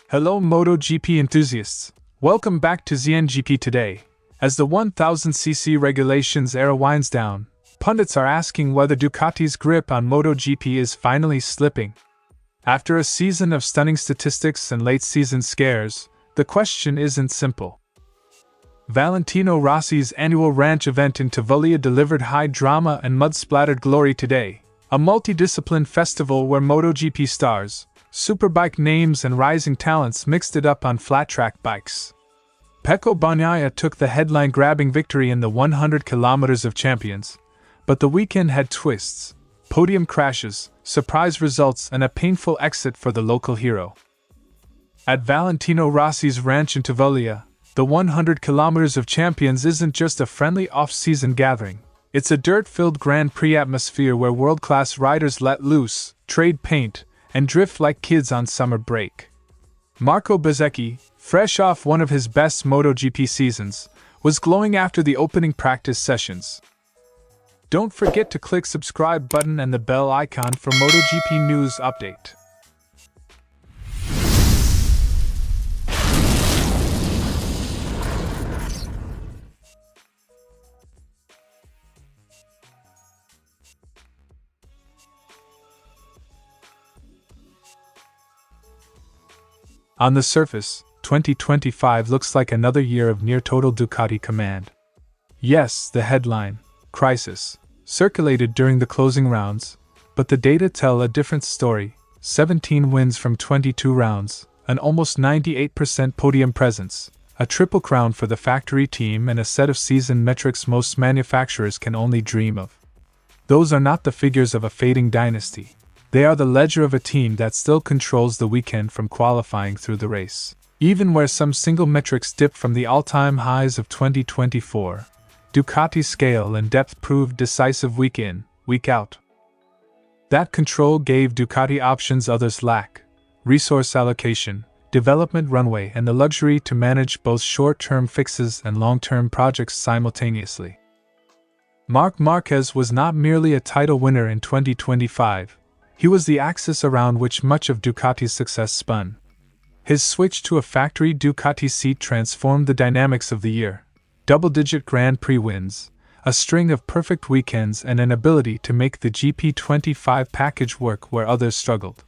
Hello MotoGP enthusiasts, welcome back to ZNGP Today. As the 1000cc regulations era winds down, pundits are asking whether Ducati's grip on MotoGP is finally slipping. After a season of stunning statistics and late-season scares, the question isn't simple. Valentino Rossi's annual ranch event in Tavullia delivered high drama and mud-splattered glory today, a multi-discipline festival where MotoGP stars, Superbike names and rising talents mixed it up on flat-track bikes. Pecco Bagnaia took the headline-grabbing victory in the 100 km of Champions, but the weekend had twists, podium crashes, surprise results and a painful exit for the local hero. At Valentino Rossi's ranch in Tavullia, the 100 km of Champions isn't just a friendly off-season gathering, it's a dirt-filled Grand Prix atmosphere where world-class riders let loose, trade paint, and drift like kids on summer break. Marco Bezzecchi, fresh off one of his best MotoGP seasons, was glowing after the opening practice sessions. Don't forget to click subscribe button and the bell icon for MotoGP news update. On the surface, 2025 looks like another year of near-total Ducati command. Yes, the headline, crisis, circulated during the closing rounds, but the data tell a different story. 17 wins from 22 rounds, an almost 98% podium presence, a triple crown for the factory team and a set of season metrics most manufacturers can only dream of. Those are not the figures of a fading dynasty. They are the ledger of a team that still controls the weekend from qualifying through the race. Even where some single metrics dip from the all-time highs of 2024, Ducati's scale and depth proved decisive week in, week out. That control gave Ducati options others lack: resource allocation, development runway, and the luxury to manage both short-term fixes and long-term projects simultaneously. Marc Marquez was not merely a title winner in 2025. He was the axis around which much of Ducati's success spun. His switch to a factory Ducati seat transformed the dynamics of the year. Double-digit Grand Prix wins, a string of perfect weekends and an ability to make the GP25 package work where others struggled.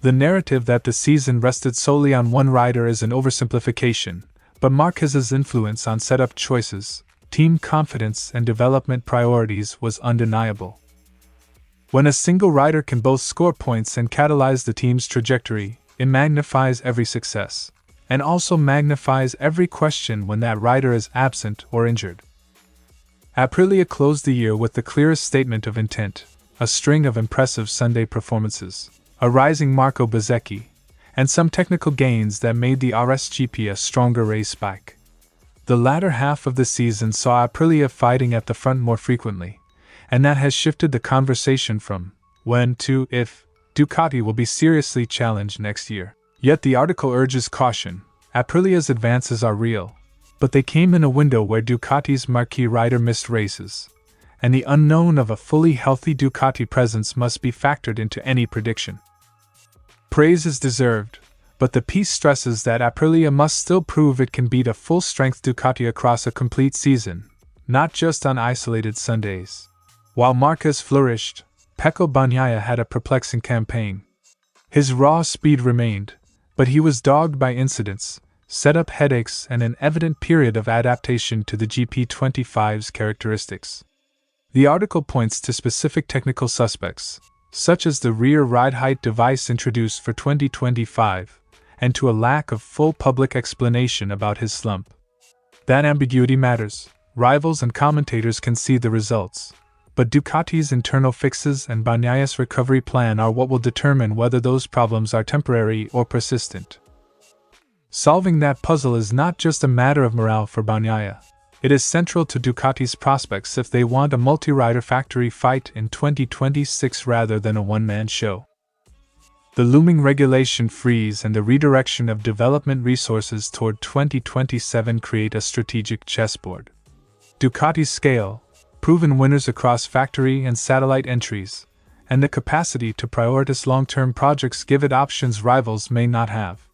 The narrative that the season rested solely on one rider is an oversimplification, but Marquez's influence on setup choices, team confidence and development priorities was undeniable. When a single rider can both score points and catalyze the team's trajectory, it magnifies every success, and also magnifies every question when that rider is absent or injured. Aprilia closed the year with the clearest statement of intent, a string of impressive Sunday performances, a rising Marco Bezzecchi, and some technical gains that made the RSGP a stronger race bike. The latter half of the season saw Aprilia fighting at the front more frequently, and that has shifted the conversation from when to if Ducati will be seriously challenged next year. Yet the article urges caution. Aprilia's advances are real, but they came in a window where Ducati's marquee rider missed races, and the unknown of a fully healthy Ducati presence must be factored into any prediction. Praise is deserved, but the piece stresses that Aprilia must still prove it can beat a full-strength Ducati across a complete season, not just on isolated Sundays. While Marquez flourished, Pecco Bagnaia had a perplexing campaign. His raw speed remained, but he was dogged by incidents, setup headaches and an evident period of adaptation to the GP25's characteristics. The article points to specific technical suspects, such as the rear ride height device introduced for 2025, and to a lack of full public explanation about his slump. That ambiguity matters. Rivals and commentators can see the results, but Ducati's internal fixes and Bagnaia's recovery plan are what will determine whether those problems are temporary or persistent. Solving that puzzle is not just a matter of morale for Bagnaia. It is central to Ducati's prospects if they want a multi-rider factory fight in 2026 rather than a one-man show. The looming regulation freeze and the redirection of development resources toward 2027 create a strategic chessboard. Ducati's scale, proven winners across factory and satellite entries, and the capacity to prioritize long-term projects give it options rivals may not have.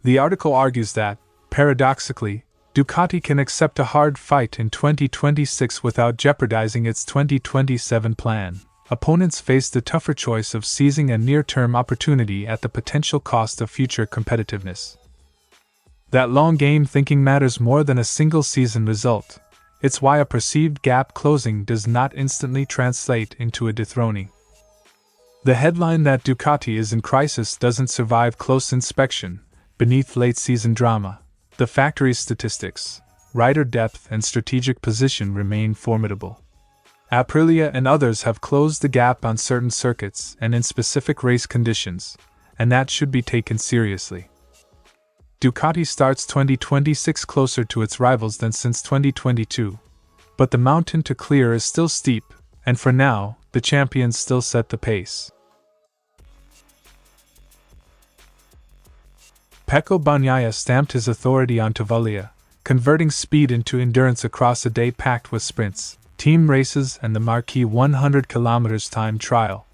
The article argues that, paradoxically, Ducati can accept a hard fight in 2026 without jeopardizing its 2027 plan. Opponents face the tougher choice of seizing a near-term opportunity at the potential cost of future competitiveness. That long-game thinking matters more than a single-season result. It's why a perceived gap closing does not instantly translate into a dethroning. The headline that Ducati is in crisis doesn't survive close inspection. Beneath late-season drama, the factory's statistics, rider depth and strategic position remain formidable. Aprilia and others have closed the gap on certain circuits and in specific race conditions, and that should be taken seriously. Ducati starts 2026 closer to its rivals than since 2022, but the mountain to clear is still steep, and for now, the champions still set the pace. Pecco Bagnaia stamped his authority on Tavullia, converting speed into endurance across a day packed with sprints, team races and the marquee 100 km time trial.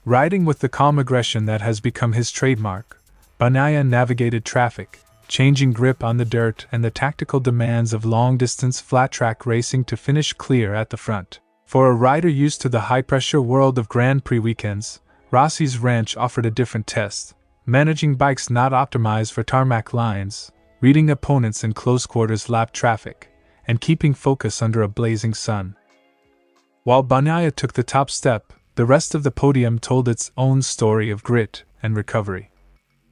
Riding with the calm aggression that has become his trademark, Bagnaia navigated traffic, changing grip on the dirt and the tactical demands of long-distance flat-track racing to finish clear at the front. For a rider used to the high-pressure world of Grand Prix weekends, Rossi's ranch offered a different test. Managing bikes not optimized for tarmac lines, reading opponents in close-quarters lap traffic, and keeping focus under a blazing sun. While Bagnaia took the top step, the rest of the podium told its own story of grit and recovery.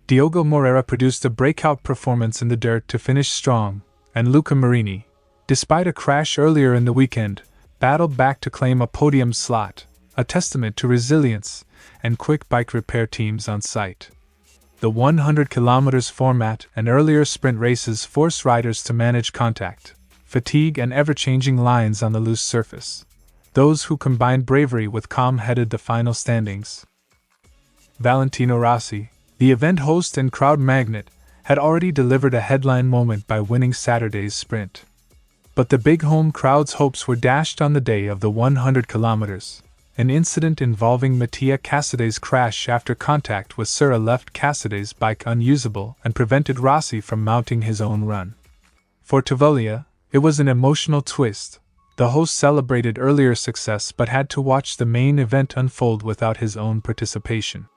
Diogo Moreira produced a breakout performance in the dirt to finish strong, and Luca Marini, despite a crash earlier in the weekend, battled back to claim a podium slot, a testament to resilience and quick bike repair teams on site. The 100 km format and earlier sprint races force riders to manage contact, fatigue and ever-changing lines on the loose surface. Those who combined bravery with calm headed the final standings. Valentino Rossi, the event host and crowd magnet, had already delivered a headline moment by winning Saturday's sprint. But the big home crowd's hopes were dashed on the day of the 100 km. An incident involving Mattia Casadei's crash after contact with Sura left Casadei's bike unusable and prevented Rossi from mounting his own run. For Tavullia, it was an emotional twist. The host celebrated earlier success but had to watch the main event unfold without his own participation.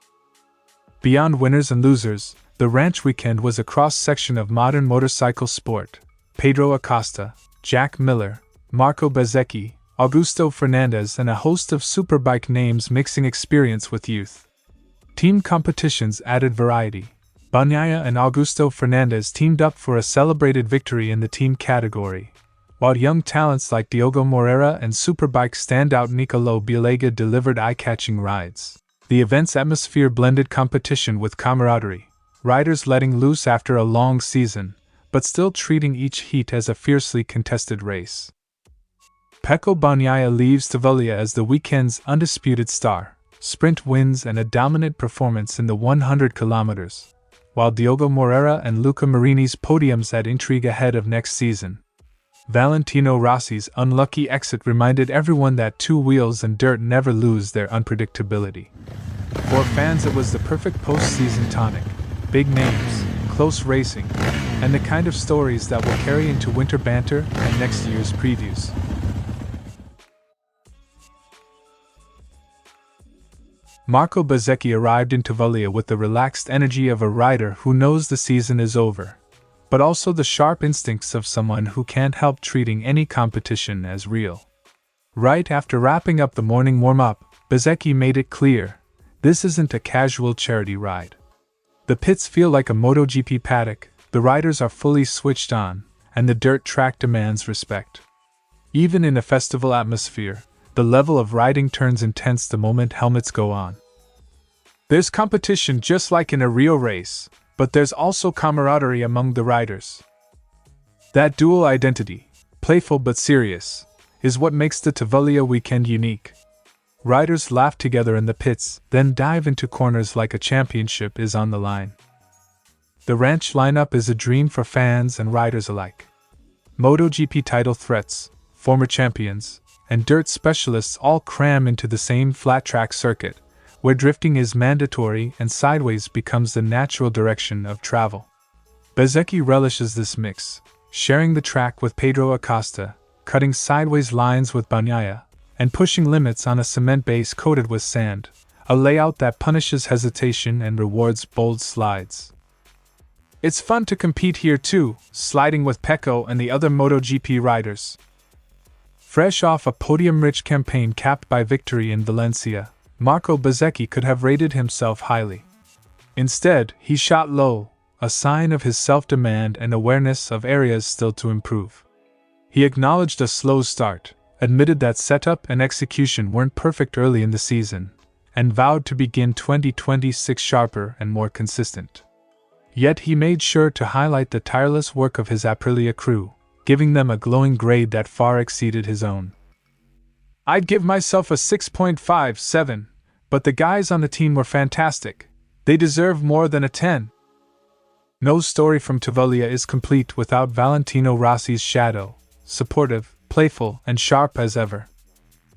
Beyond winners and losers, the ranch weekend was a cross-section of modern motorcycle sport. Pedro Acosta, Jack Miller, Marco Bezzecchi, Augusto Fernandez and a host of Superbike names mixing experience with youth. Team competitions added variety. Bagnaia and Augusto Fernandez teamed up for a celebrated victory in the team category, while young talents like Diogo Moreira and Superbike standout Nicolo Bilega delivered eye-catching rides. The event's atmosphere blended competition with camaraderie, riders letting loose after a long season, but still treating each heat as a fiercely contested race. Pecco Bagnaia leaves Tavullia as the weekend's undisputed star, sprint wins and a dominant performance in the 100 km, while Diogo Moreira and Luca Marini's podiums add intrigue ahead of next season. Valentino Rossi's unlucky exit reminded everyone that two wheels and dirt never lose their unpredictability. For fans, it was the perfect post-season tonic. Big names, close racing, and the kind of stories that will carry into winter banter and next year's previews. Marco Bezzecchi arrived in Tavullia with the relaxed energy of a rider who knows the season is over, but also the sharp instincts of someone who can't help treating any competition as real. Right after wrapping up the morning warm-up, Bezzecchi made it clear, this isn't a casual charity ride. The pits feel like a MotoGP paddock, the riders are fully switched on, and the dirt track demands respect. Even in a festival atmosphere, the level of riding turns intense the moment helmets go on. There's competition just like in a Rio race, but there's also camaraderie among the riders. That dual identity, playful but serious, is what makes the Tavullia weekend unique. Riders laugh together in the pits, then dive into corners like a championship is on the line. The ranch lineup is a dream for fans and riders alike. MotoGP title threats, former champions, and dirt specialists all cram into the same flat-track circuit, where drifting is mandatory and sideways becomes the natural direction of travel. Bezzecchi relishes this mix, sharing the track with Pedro Acosta, cutting sideways lines with Bagnaia, and pushing limits on a cement base coated with sand, a layout that punishes hesitation and rewards bold slides. It's fun to compete here too, sliding with Pecco and the other MotoGP riders. Fresh off a podium-rich campaign capped by victory in Valencia, Marco Bezzecchi could have rated himself highly. Instead, he shot low, a sign of his self-demand and awareness of areas still to improve. He acknowledged a slow start, admitted that setup and execution weren't perfect early in the season, and vowed to begin 2026 sharper and more consistent. Yet he made sure to highlight the tireless work of his Aprilia crew, giving them a glowing grade that far exceeded his own. "I'd give myself a 6.57, but the guys on the team were fantastic. They deserve more than a 10. No story from Tavullia is complete without Valentino Rossi's shadow, supportive, playful, and sharp as ever.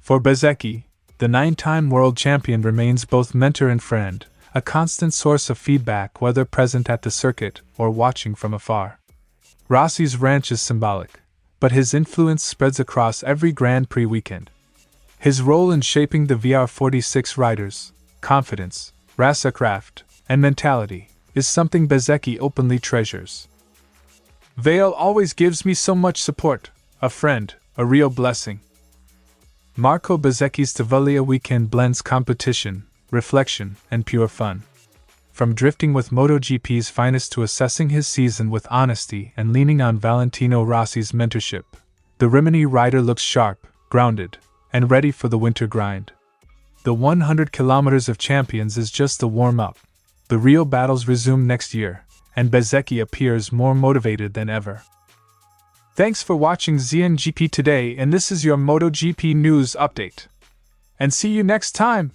For Bezzecchi, the 9-time world champion remains both mentor and friend, a constant source of feedback whether present at the circuit or watching from afar. Rossi's ranch is symbolic, but his influence spreads across every Grand Prix weekend. His role in shaping the VR46 riders, confidence, racercraft, and mentality, is something Bezzecchi openly treasures. "Vale always gives me so much support, a friend, a real blessing." Marco Bezzecchi's Tavullia weekend blends competition, reflection, and pure fun. From drifting with MotoGP's finest to assessing his season with honesty and leaning on Valentino Rossi's mentorship, the Rimini rider looks sharp, grounded, and ready for the winter grind. The 100 kilometers of champions is just the warm-up. The real battles resume next year, and Bezzecchi appears more motivated than ever. Thanks for watching ZNGP Today, and this is your MotoGP news update. And see you next time!